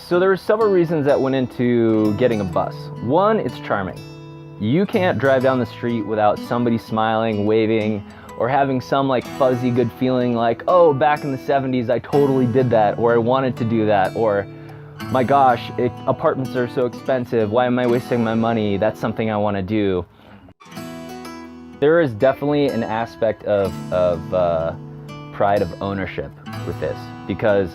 So there were several reasons that went into getting a bus. One, it's charming. You can't drive down the street without somebody smiling, waving, or having some like fuzzy good feeling like, oh, back in the 70s I totally did that, or I wanted to do that, or my gosh, apartments are so expensive, why am I wasting my money? That's something I want to do. There is definitely an aspect of pride of ownership with this, because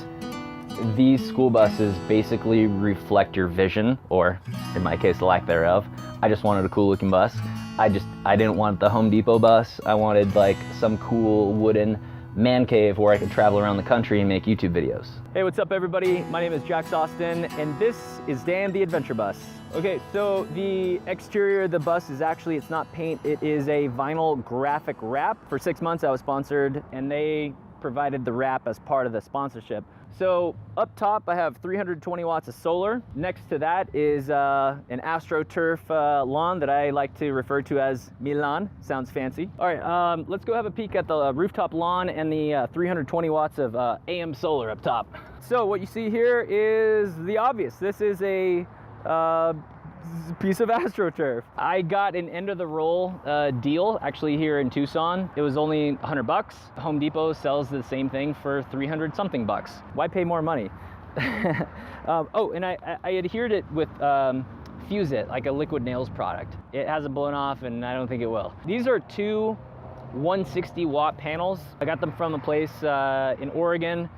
these school buses basically reflect your vision, or in my case, the lack thereof. I just wanted a cool looking bus. I didn't want the Home Depot bus. I wanted like some cool wooden man cave where I could travel around the country and make YouTube videos. Hey, what's up everybody? My name is Jax Austin, and this is Dan the Adventure Bus. Okay, so the exterior of the bus is actually, it's not paint, it is a vinyl graphic wrap. For 6 months I was sponsored, and they provided the wrap as part of the sponsorship. So up top I have 320 watts of solar. Next to that is an AstroTurf lawn that I like to refer to as Milan. Sounds fancy. All right, let's go have a peek at the rooftop lawn and the 320 watts of AM solar up top. So what you see here is the obvious. This is a piece of AstroTurf. I got an end of the roll deal actually here in Tucson. It was only $100. Home Depot sells the same thing for 300 something bucks. Why pay more money? Oh, and I adhered it with Fuse It, like a liquid nails product. It hasn't blown off, and I don't think it will. These are two 160 watt panels. I got them from a place in Oregon.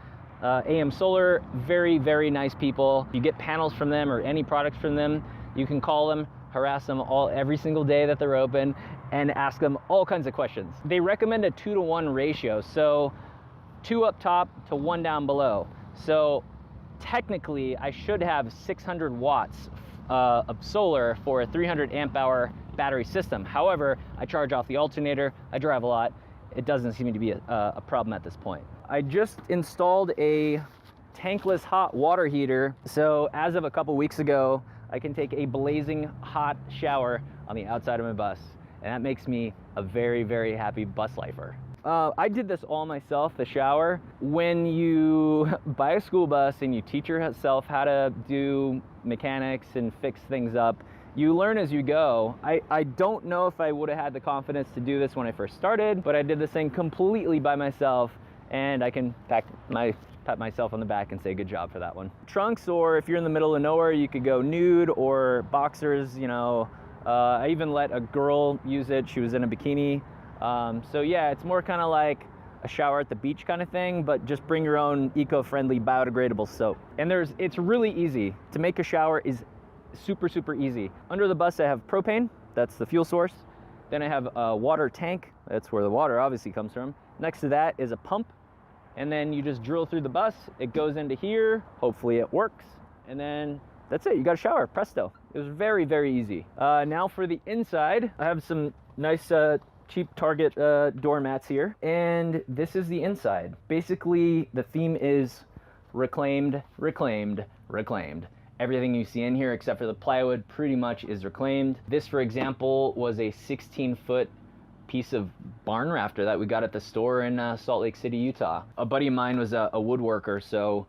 AM Solar, very, very nice people. You get panels from them or any products from them, you can call them, harass them every single day that they're open, and ask them all kinds of questions. They recommend a 2-to-1 ratio, so 2 up top to 1 down below. So technically, I should have 600 watts of solar for a 300 amp hour battery system. However, I charge off the alternator, I drive a lot. It doesn't seem to be a problem at this point. I just installed a tankless hot water heater. So as of a couple weeks ago, I can take a blazing hot shower on the outside of my bus. And that makes me a very, very happy bus lifer. I did this all myself, the shower. When you buy a school bus and you teach yourself how to do mechanics and fix things up, you learn as you go. I don't know if I would have had the confidence to do this when I first started, but I did this thing completely by myself, and I can pat myself on the back and say good job for that one. Trunks, or if you're in the middle of nowhere, you could go nude or boxers, you know. I even let a girl use it. She was in a bikini. So yeah, it's more kind of like a shower at the beach kind of thing, but just bring your own eco-friendly biodegradable soap. And it's really easy. To make a shower is super, super easy. Under the bus I have propane, that's the fuel source. Then I have a water tank, that's where the water obviously comes from. Next to that is a pump, and then you just drill through the bus, it goes into here, hopefully it works, and then that's it, you got a shower, presto. It was very, very easy. Now for the inside, I have some nice cheap Target doormats here, and this is the inside. Basically, the theme is reclaimed, reclaimed, reclaimed. Everything you see in here except for the plywood pretty much is reclaimed. This, for example, was a 16-foot piece of barn rafter that we got at the store in Salt Lake City, Utah. A buddy of mine was a woodworker, so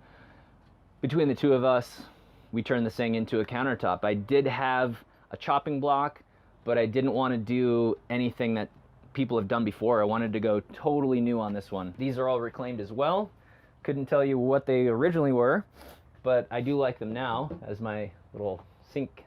between the two of us, we turned this thing into a countertop. I did have a chopping block, but I didn't want to do anything that people have done before. I wanted to go totally new on this one. These are all reclaimed as well. Couldn't tell you what they originally were, but I do like them now as my little sink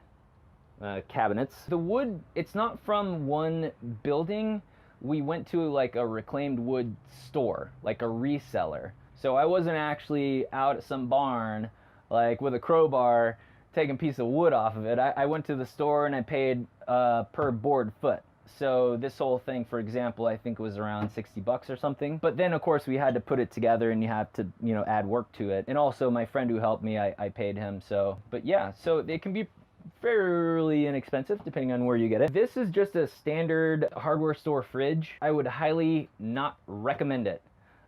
cabinets. The wood, it's not from one building. We went to like a reclaimed wood store, like a reseller. So I wasn't actually out at some barn, like with a crowbar, taking a piece of wood off of it. I went to the store and I paid per board foot. So this whole thing, for example, I think it was around 60 bucks or something. But then of course we had to put it together and you have to, you know, add work to it. And also my friend who helped me, I paid him. So, but yeah, so it can be fairly inexpensive depending on where you get it. This is just a standard hardware store fridge. I would highly not recommend it.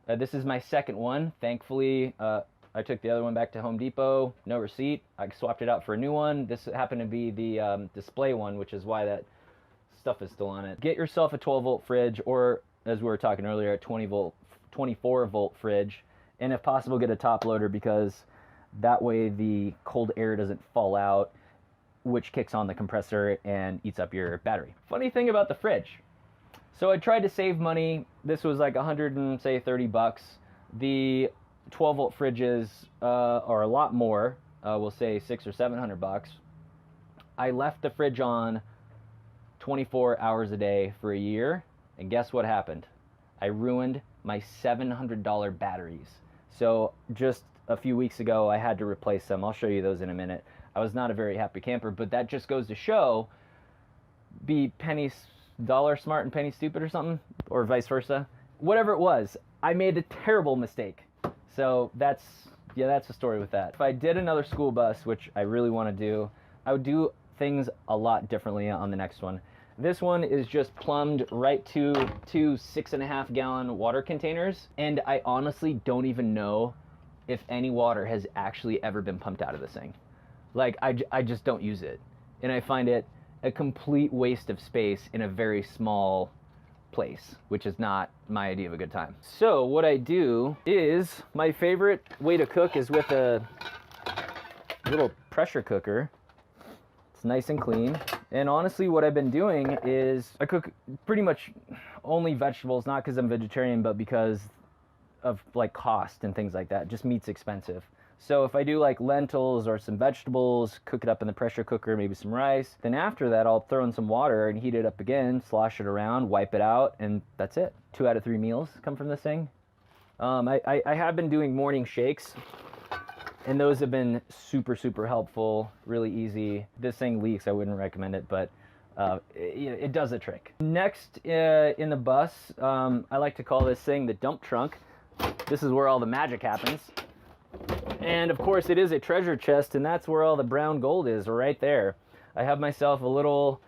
This is my second one. Thankfully, I took the other one back to Home Depot, no receipt. I swapped it out for a new one. This happened to be the display one, which is why that stuff is still on it. Get yourself a 12-volt fridge, or as we were talking earlier, a 24-volt fridge, and if possible, get a top loader, because That way the cold air doesn't fall out, which kicks on the compressor and eats up your battery. Funny thing about the fridge. So I tried to save money. This was like 130 bucks. The 12 volt fridges are a lot more. We'll say 600 or 700 bucks. I left the fridge on 24 hours a day for a year, and guess what happened? I ruined my $700 batteries. So just a few weeks ago, I had to replace them. I'll show you those in a minute. I was not a very happy camper, but that just goes to show, be dollar smart and penny stupid or something, or vice versa. Whatever it was, I made a terrible mistake. So that's the story with that. If I did another school bus, which I really want to do, I would do things a lot differently on the next one. This one is just plumbed right to 6.5 gallon water containers, and I honestly don't even know if any water has actually ever been pumped out of this thing. Like, I just don't use it, and I find it a complete waste of space in a very small place, which is not my idea of a good time. So what I do is, my favorite way to cook is with a little pressure cooker. It's nice and clean. And honestly, what I've been doing is I cook pretty much only vegetables, not because I'm vegetarian, but because of like cost and things like that. Just meat's expensive. So if I do like lentils or some vegetables, cook it up in the pressure cooker, maybe some rice, then after that I'll throw in some water and heat it up again, slosh it around, wipe it out, and that's it. 2 out of 3 meals come from this thing. I have been doing morning shakes, and those have been super, super helpful, really easy. This thing leaks, I wouldn't recommend it, but it does the trick. Next in the bus, I like to call this thing the dump trunk. This is where all the magic happens. And of course it is a treasure chest, and that's where all the brown gold is, right there. I have myself a little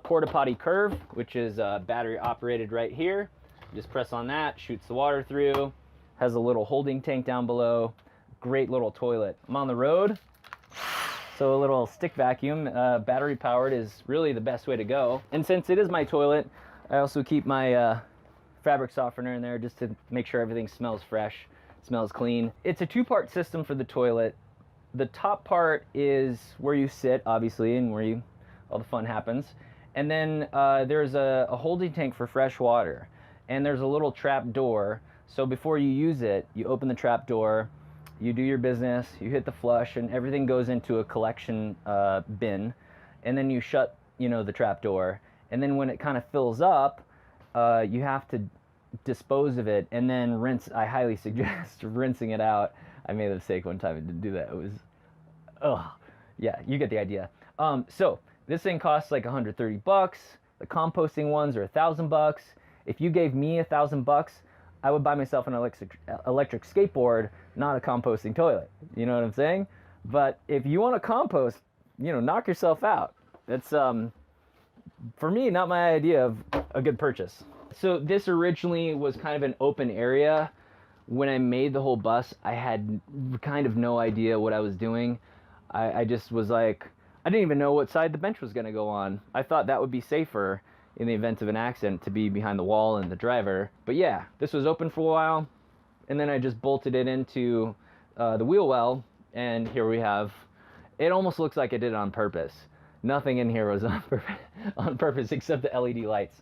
porta potty curve, which is battery operated right here. Just press on that, shoots the water through, has a little holding tank down below. Great little toilet. I'm on the road, so a little stick vacuum, battery powered, is really the best way to go. And since it is my toilet, I also keep my fabric softener in there just to make sure everything smells fresh, smells clean. It's a 2-part system for the toilet. The top part is where you sit, obviously, and where all the fun happens. And then there's a holding tank for fresh water, and there's a little trap door. So before you use it, you open the trap door, you do your business, you hit the flush, and everything goes into a collection bin, and then you shut, the trap door. And then when it kind of fills up, you have to dispose of it and then rinse. I highly suggest rinsing it out. I made a mistake one time and didn't do that. It was, yeah, you get the idea. So this thing costs like 130 bucks. The composting ones are $1,000. If you gave me $1,000, I would buy myself an electric skateboard, not a composting toilet. You know what I'm saying? But if you want to compost, knock yourself out. That's, for me, not my idea of a good purchase. So this originally was kind of an open area. When I made the whole bus, I had kind of no idea what I was doing. I just was like, I didn't even know what side the bench was going to go on. I thought that would be safer in the event of an accident, to be behind the wall and the driver. But yeah, this was open for a while, and then I just bolted it into the wheel well, and here we have, it almost looks like I did it on purpose. Nothing in here was on purpose except the LED lights.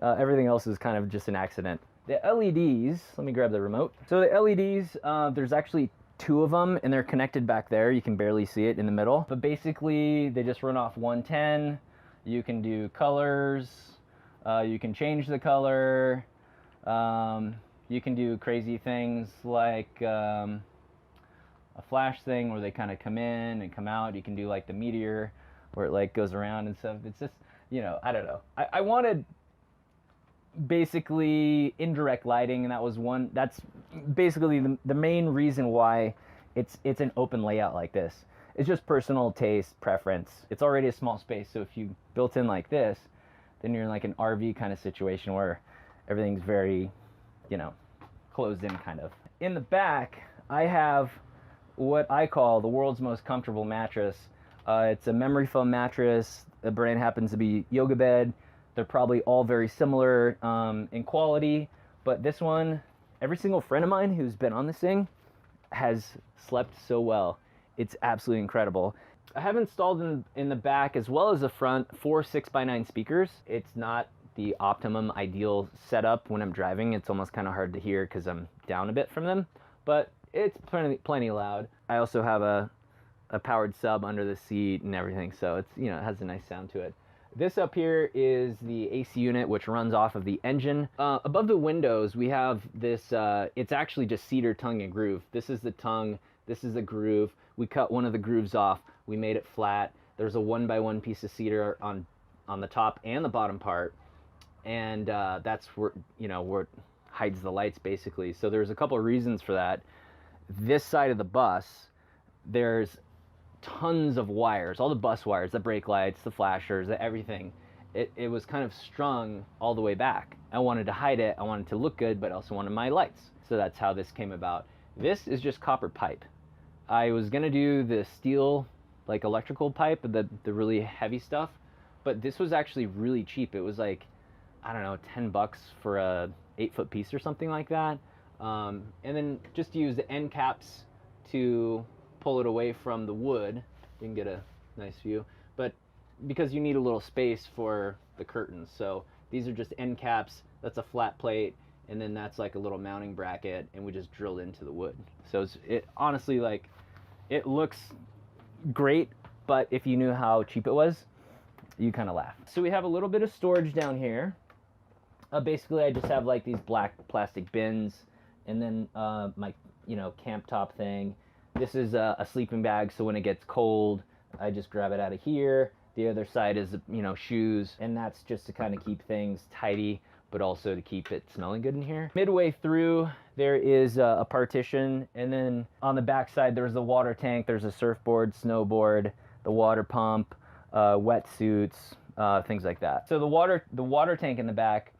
Everything else is kind of just an accident. The LEDs, let me grab the remote. So the LEDs, there's actually 2 of them, and they're connected back there. You can barely see it in the middle, but basically they just run off 110. You can do colors, you can change the color, you can do crazy things like a flash thing where they kind of come in and come out. You can do like the meteor where it like goes around and stuff. It's just, I don't know. I wanted basically indirect lighting, and that's basically the main reason why it's an open layout like this. It's just personal taste, preference. It's already a small space, so if you built in like this, then you're in like an RV kind of situation where everything's very, closed in kind of. In the back, I have what I call the world's most comfortable mattress. It's a memory foam mattress. The brand happens to be Yoga Bed. They're probably all very similar in quality, but this one, every single friend of mine who's been on this thing has slept so well. It's absolutely incredible. I have installed in the back as well as the front 4 6x9 speakers. It's not the optimum ideal setup when I'm driving. It's almost kind of hard to hear because I'm down a bit from them, but it's plenty loud. I also have a powered sub under the seat and everything, so it's, you know, it has a nice sound to it. This up here is the AC unit, which runs off of the engine. Above the windows, we have this, it's actually just cedar tongue and groove. This is the tongue, this is the groove. We cut one of the grooves off, we made it flat. There's a 1x1 piece of cedar on the top and the bottom part. And that's where, you know, where it hides the lights basically. So there's a couple of reasons for that. This side of the bus, there's tons of wires, all the bus wires, the brake lights, the flashers, everything. It was kind of strung all the way back. I wanted to hide it, I wanted to look good, but I also wanted my lights. So that's how this came about. This is just copper pipe. I was gonna do the steel, like electrical pipe, the really heavy stuff, but this was actually really cheap. It was like, I don't know, 10 bucks for a 8-foot piece or something like that. And then just use the end caps to pull it away from the wood. You can get a nice view, but because you need a little space for the curtains, so these are just end caps. That's a flat plate, and then that's like a little mounting bracket, and we just drilled into the wood. So it honestly, like, it looks great, but if you knew how cheap it was, you kind of laugh. So we have a little bit of storage down here. Basically, I just have like these black plastic bins, and then my, you know, camp top thing. This is a sleeping bag, so when it gets cold, I just grab it out of here. The other side is, you know, shoes, and that's just to kind of keep things tidy, but also to keep it smelling good in here. Midway through, there is a partition, and then on the back side, there's the water tank, there's a surfboard, snowboard, the water pump, wetsuits, things like that. So the water tank in the back,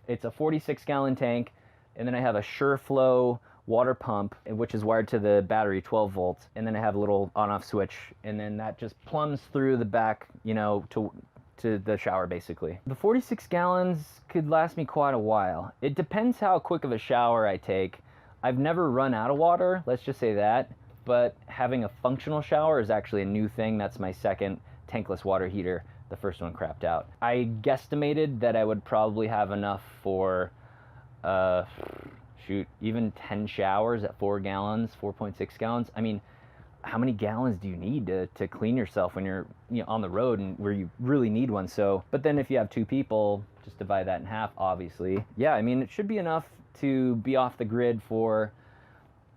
it's a 46-gallon tank, and then I have a SureFlow water pump, which is wired to the battery, 12 volts, and then I have a little on-off switch, and then that just plumbs through the back, you know, to the shower basically. The 46 gallons could last me quite a while. It depends how quick of a shower I take. I've never run out of water, let's just say that, but having a functional shower is actually a new thing. That's my second tankless water heater. The first one crapped out. I guesstimated that I would probably have enough for even 10 showers at 4 gallons, 4.6 gallons. I mean, how many gallons do you need to clean yourself when you're, you know, on the road and where you really need one? So, but then if you have 2 people, just divide that in half, obviously. Yeah, I mean, it should be enough to be off the grid for,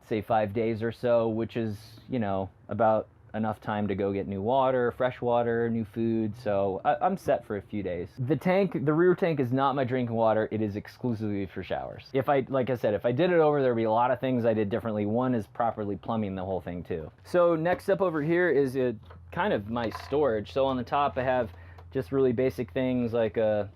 say, 5 days or so, which is, you know, about enough time to go get new water, fresh water, new food. So I'm set for a few days. The rear tank is not my drinking water. It is exclusively for showers. Like I said, if I did it over, there'd be a lot of things I did differently. One is properly plumbing the whole thing too. So next up over here is kind of my storage. So on the top, I have just really basic things like a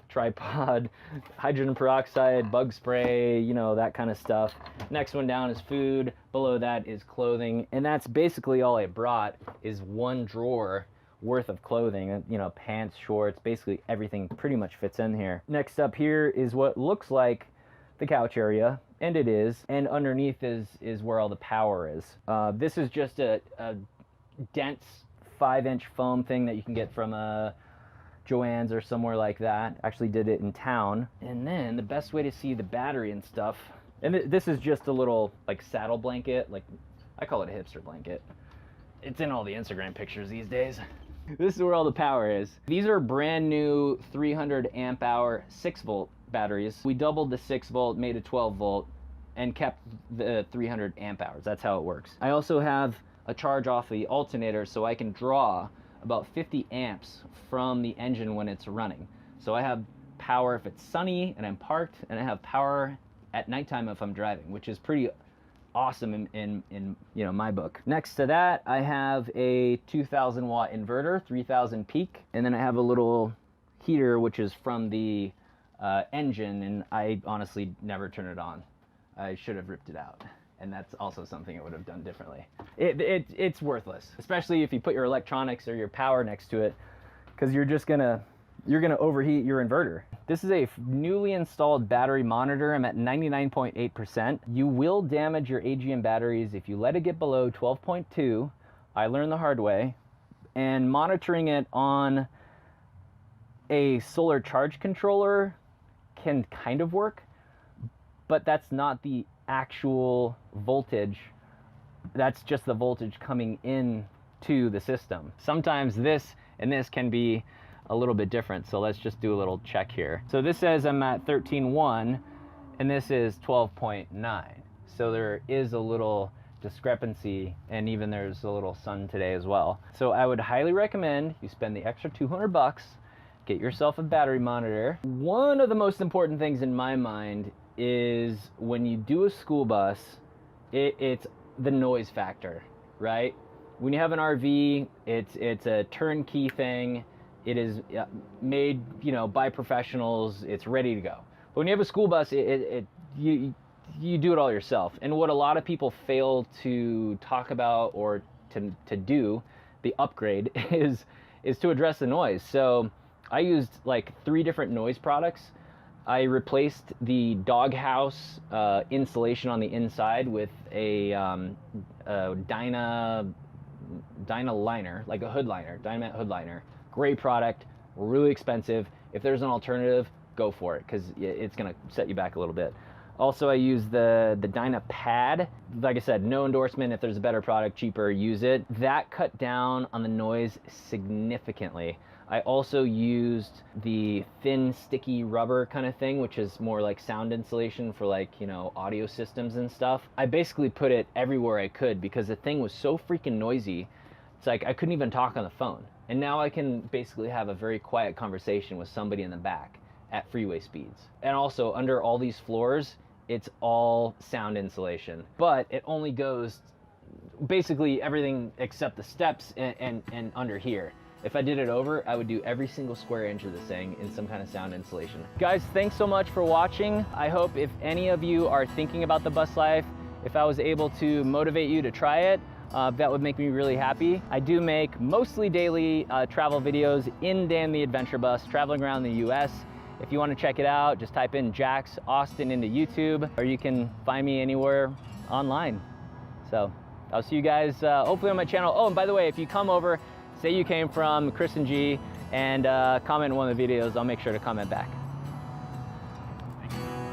tripod, hydrogen peroxide, bug spray, you know, that kind of stuff. Next one down is food. Below that is clothing. And that's basically all I brought, is 1 drawer worth of clothing, you know, pants, shorts, basically everything pretty much fits in here. Next up here is what looks like the couch area, and it is. And underneath is where all the power is. This is just a dense 5-inch foam thing that you can get from a Joann's or somewhere like that. Actually did it in town. And then the best way to see the battery and stuff, and this is just a little like saddle blanket, like I call it a hipster blanket. It's in all the Instagram pictures these days. This is where all the power is. These are brand new 300 amp hour 6-volt batteries. We doubled the 6-volt, made a 12-volt, and kept the 300 amp hours. That's how it works. I also have a charge off the alternator, so I can draw about 50 amps from the engine when it's running. So I have power if it's sunny and I'm parked, and I have power at nighttime if I'm driving, which is pretty awesome in you know, my book. Next to that, I have a 2000 watt inverter, 3000 peak, and then I have a little heater which is from the engine, and I honestly never turn it on. I should have ripped it out. And that's also something I would have done differently. It's worthless, especially if you put your electronics or your power next to it, because you're you're gonna overheat your inverter. This is a newly installed battery monitor. I'm at 99.8%. You will damage your AGM batteries if you let it get below 12.2. I learned the hard way. And monitoring it on a solar charge controller can kind of work, but that's not the actual voltage. That's just the voltage coming in to the system. Sometimes this and this can be a little bit different. So let's just do a little check here. So this says I'm at 13.1 and this is 12.9. So there is a little discrepancy, and even there's a little sun today as well. So I would highly recommend you spend the extra 200 bucks, get yourself a battery monitor. One of the most important things in my mind is when you do a school bus, it's the noise factor, right? When you have an RV, it's a turnkey thing. It is made, you know, by professionals. It's ready to go. But when you have a school bus, you do it all yourself. And what a lot of people fail to talk about or to do, the upgrade, is to address the noise. So I used like 3 different noise products. I replaced the doghouse insulation on the inside with a Dyna liner, like a hood liner, Dyna hood liner. Great product, really expensive. If there's an alternative, go for it, because it's gonna set you back a little bit. Also, I use the Dyna pad. Like I said, no endorsement. If there's a better product, cheaper, use it. That cut down on the noise significantly. I also used the thin, sticky rubber kind of thing, which is more like sound insulation for, like, you know, audio systems and stuff. I basically put it everywhere I could because the thing was so freaking noisy. It's like I couldn't even talk on the phone. And now I can basically have a very quiet conversation with somebody in the back at freeway speeds. And also, under all these floors, it's all sound insulation, but it only goes basically everything except the steps and under here. If I did it over, I would do every single square inch of this thing in some kind of sound insulation. Guys, thanks so much for watching. I hope if any of you are thinking about the bus life, if I was able to motivate you to try it, that would make me really happy. I do make mostly daily travel videos in Dan the Adventure Bus, traveling around the US. If you want to check it out, just type in Jax Austin into YouTube, or you can find me anywhere online. So I'll see you guys hopefully on my channel. Oh, and by the way, if you come over, say you came from Chris and G, and comment in one of the videos, I'll make sure to comment back.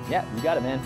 Yeah, you got it, man.